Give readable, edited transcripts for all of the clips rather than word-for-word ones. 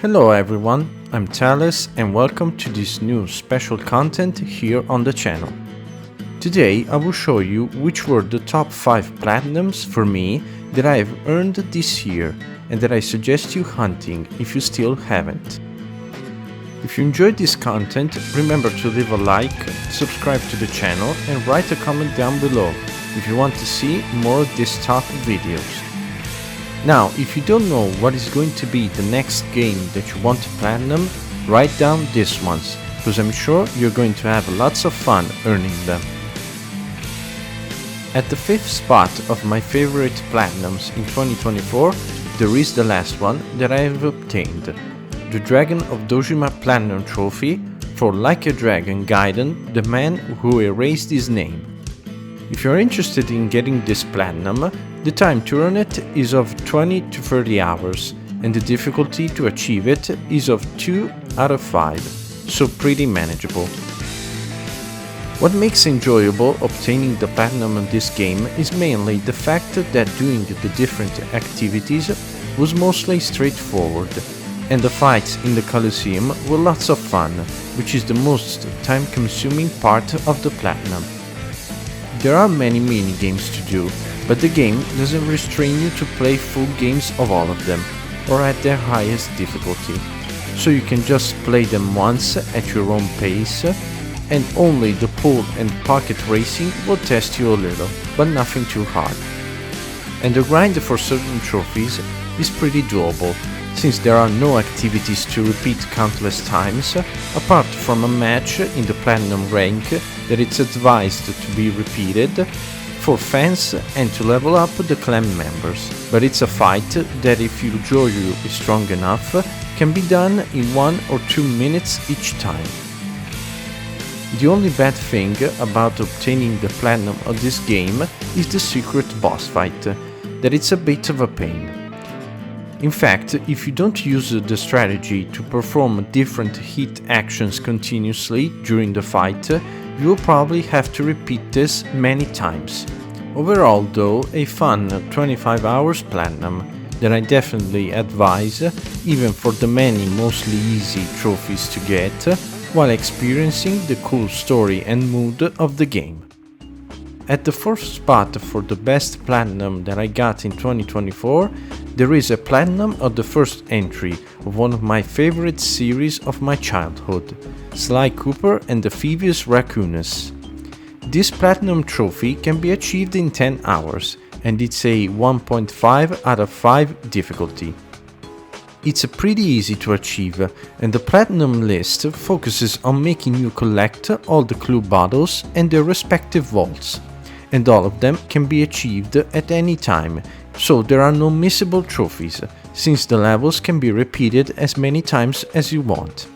Hello everyone, I'm Thales and welcome to this new special content here on the channel. Today I will show you which were the top 5 platinums for me that I have earned this year and that I suggest you hunting if you still haven't. If you enjoyed this content, remember to leave a like, subscribe to the channel and write a comment down below if you want to see more of these top videos. Now, if you don't know what is going to be the next game that you want to platinum, write down these ones, because I'm sure you're going to have lots of fun earning them. At the 5th spot of my favorite platinums in 2024, there is the last one that I have obtained, the Dragon of Dojima Platinum Trophy for Like a Dragon Gaiden, the man who erased his name. If you're interested in getting this platinum, the time to earn it is of 20 to 30 hours, and the difficulty to achieve it is of 2 out of 5, so pretty manageable. What makes enjoyable obtaining the platinum on this game is mainly the fact that doing the different activities was mostly straightforward, and the fights in the Colosseum were lots of fun, which is the most time-consuming part of the platinum. There are many mini-games to do, but the game doesn't restrain you to play full games of all of them, or at their highest difficulty, so you can just play them once at your own pace, and only the pool and pocket racing will test you a little, but nothing too hard. And the grind for certain trophies is pretty doable, since there are no activities to repeat countless times, apart from a match in the platinum rank that it's advised to be repeated for fans and to level up the clan members, but it's a fight that if your Joyu is strong enough can be done in 1 or 2 minutes each time. The only bad thing about obtaining the platinum of this game is the secret boss fight, that it's a bit of a pain. In fact, if you don't use the strategy to perform different hit actions continuously during the fight, you will probably have to repeat this many times. Overall though, a fun 25 hours platinum that I definitely advise, even for the many mostly easy trophies to get, while experiencing the cool story and mood of the game. At the 4th spot for the best platinum that I got in 2024, there is a platinum of the first entry of one of my favorite series of my childhood, slycooperandthethieviusraccoonus. This platinum trophy can be achieved in 10 hours, and it's a 1.5 out of 5 difficulty. It's pretty easy to achieve, and the platinum list focuses on making you collect all the clue bottles and their respective vaults, and all of them can be achieved at any time, so there are no missable trophies, since the levels can be repeated as many times as you want.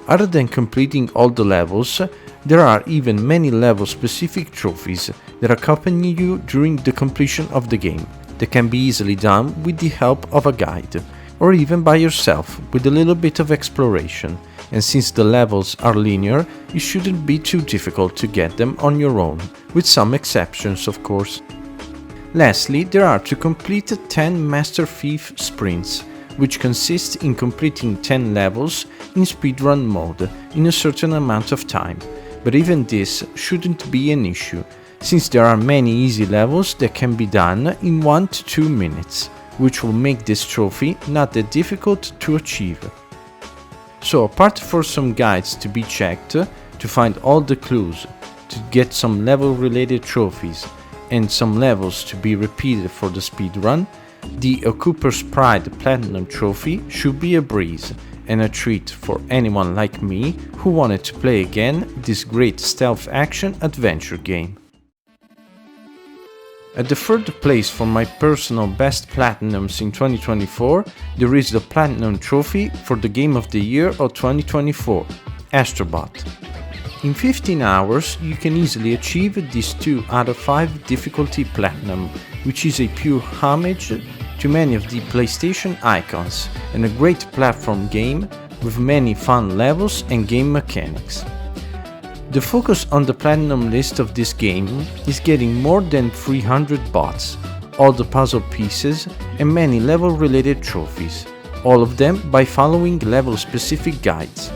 Other than completing all the levels, there are even many level-specific trophies that accompany you during the completion of the game, that can be easily done with the help of a guide, or even by yourself with a little bit of exploration, and since the levels are linear, it shouldn't be too difficult to get them on your own, with some exceptions of course. Lastly, there are to complete 10 Master Thief sprints, which consist in completing 10 levels in speedrun mode in a certain amount of time, but even this shouldn't be an issue, since there are many easy levels that can be done in 1 to 2 minutes, which will make this trophy not that difficult to achieve. So apart from some guides to be checked, to find all the clues, to get some level related trophies, and some levels to be repeated for the speedrun, the A Cooper's Pride Platinum Trophy should be a breeze, and a treat for anyone like me who wanted to play again this great stealth action adventure game. At the 3rd place for my personal best platinums in 2024, there is the Platinum Trophy for the Game of the Year of 2024, ASTROBOT. In 15 hours you can easily achieve this 2 out of 5 difficulty platinum, which is a pure homage to many of the PlayStation icons, and a great platform game with many fun levels and game mechanics. The focus on the platinum list of this game is getting more than 300 bots, all the puzzle pieces and many level related trophies, all of them by following level-specific guides.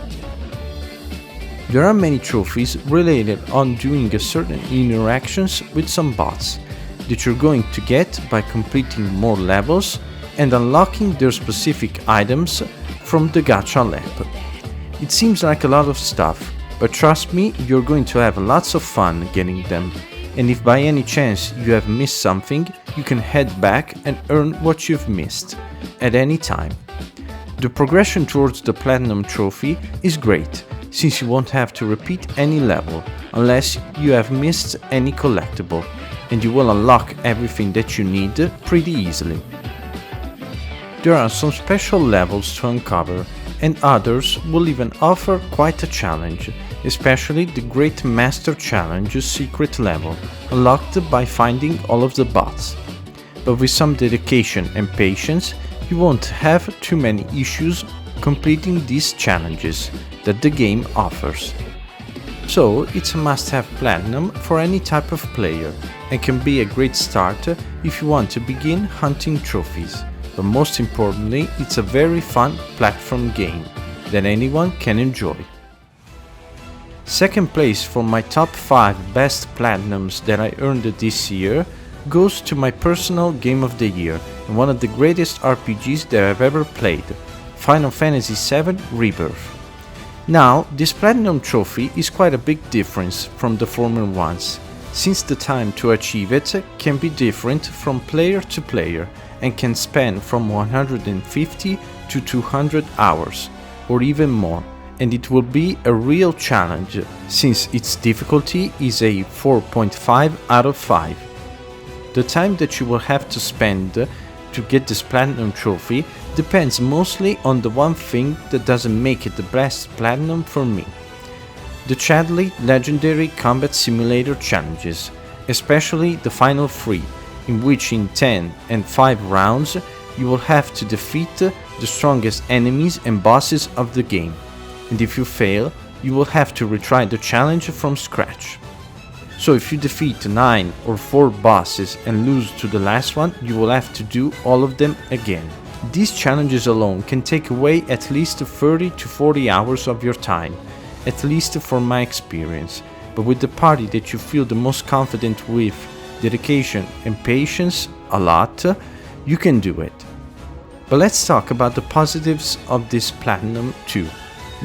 There are many trophies related on doing certain interactions with some bots that you're going to get by completing more levels and unlocking their specific items from the gacha lab. It seems like a lot of stuff, but trust me, you're going to have lots of fun getting them, and if by any chance you have missed something, you can head back and earn what you've missed at any time. The progression towards the platinum trophy is great, since you won't have to repeat any level unless you have missed any collectible, and you will unlock everything that you need pretty easily. There are some special levels to uncover, and others will even offer quite a challenge, especially the Great Master Challenge secret level, unlocked by finding all of the bots. But with some dedication and patience, you won't have too many issues completing these challenges that the game offers. So it's a must-have platinum for any type of player, and can be a great start if you want to begin hunting trophies. But most importantly, it's a very fun platform game that anyone can enjoy. Second place for my top 5 best platinums that I earned this year goes to my personal game of the year and one of the greatest RPGs that I've ever played, Final Fantasy VII Rebirth. Now, this platinum trophy is quite a big difference from the former ones, since the time to achieve it can be different from player to player and can span from 150 to 200 hours, or even more, and it will be a real challenge, since its difficulty is a 4.5 out of 5. The time that you will have to spend to get this platinum trophy depends mostly on the one thing that doesn't make it the best platinum for me: the Chadley Legendary Combat Simulator challenges, especially the final 3, in which in 10 and 5 rounds you will have to defeat the strongest enemies and bosses of the game, and if you fail, you will have to retry the challenge from scratch. So if you defeat 9 or 4 bosses and lose to the last one, you will have to do all of them again. These challenges alone can take away at least 30 to 40 hours of your time, at least from my experience, but with the party that you feel the most confident with, dedication and patience a lot, you can do it. But let's talk about the positives of this platinum too.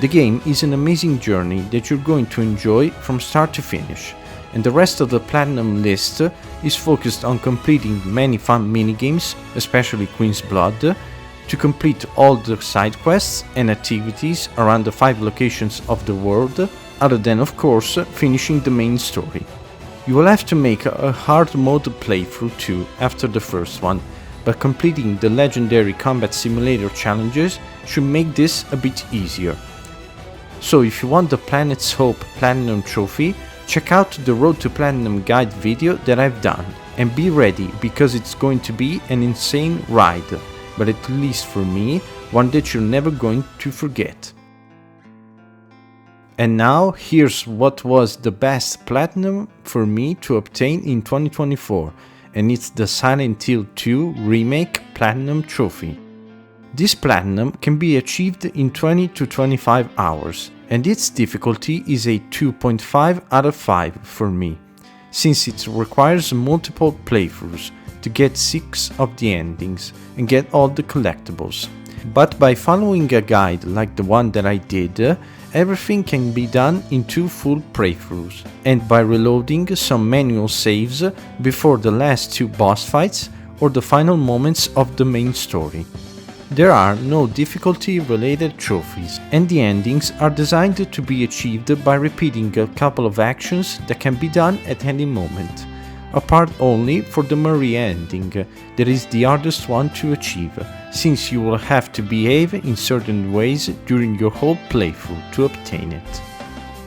The game is an amazing journey that you're going to enjoy from start to finish, and the rest of the platinum list is focused on completing many fun minigames, especially Queen's Blood, to complete all the side quests and activities around the 5 locations of the world, other than of course finishing the main story. You will have to make a hard mode playthrough too after the first one, but completing the legendary combat simulator challenges should make this a bit easier. So if you want the Planet's Hope Platinum Trophy, check out the Road to Platinum guide video that I've done, and be ready because it's going to be an insane ride, but at least for me, one that you're never going to forget. And now, here's what was the best platinum for me to obtain in 2024, and it's the Silent Hill 2 Remake Platinum Trophy. This platinum can be achieved in 20 to 25 hours, and its difficulty is a 2.5 out of 5 for me, since it requires multiple playthroughs to get 6 of the endings and get all the collectibles. But by following a guide like the one that I did, everything can be done in 2 full playthroughs, and by reloading some manual saves before the last 2 boss fights or the final moments of the main story. There are no difficulty-related trophies, and the endings are designed to be achieved by repeating a couple of actions that can be done at any moment, apart only for the Maria ending, that is the hardest one to achieve, since you will have to behave in certain ways during your whole playthrough to obtain it.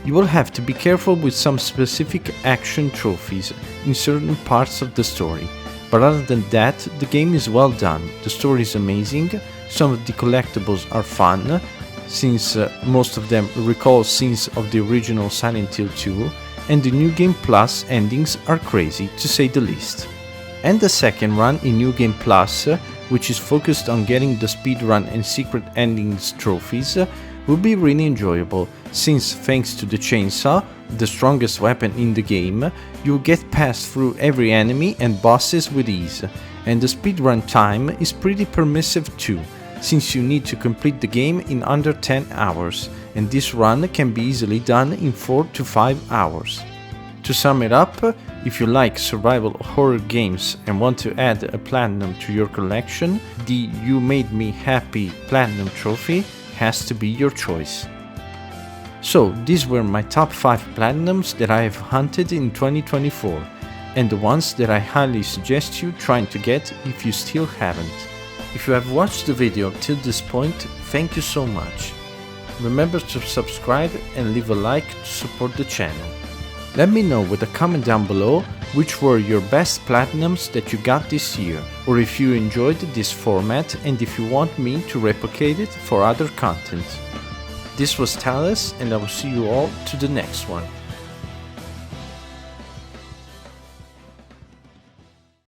You will have to be careful with some specific action trophies in certain parts of the story, but other than that, the game is well done, the story is amazing, some of the collectibles are fun, since most of them recall scenes of the original Silent Hill 2, and the New Game Plus endings are crazy, to say the least. And the second run in New Game Plus which is focused on getting the speedrun and secret endings trophies, will be really enjoyable, since thanks to the chainsaw, the strongest weapon in the game, you'll get past through every enemy and bosses with ease, and the speedrun time is pretty permissive too, since you need to complete the game in under 10 hours, and this run can be easily done in 4 to 5 hours. To sum it up, if you like survival horror games and want to add a platinum to your collection, the You Made Me Happy Platinum Trophy has to be your choice. So these were my top 5 platinums that I have hunted in 2024, and the ones that I highly suggest you trying to get if you still haven't. If you have watched the video till this point, thank you so much. Remember to subscribe and leave a like to support the channel. Let me know with a comment down below which were your best platinums that you got this year, or if you enjoyed this format and if you want me to replicate it for other content. This was Talis, and I will see you all to the next one.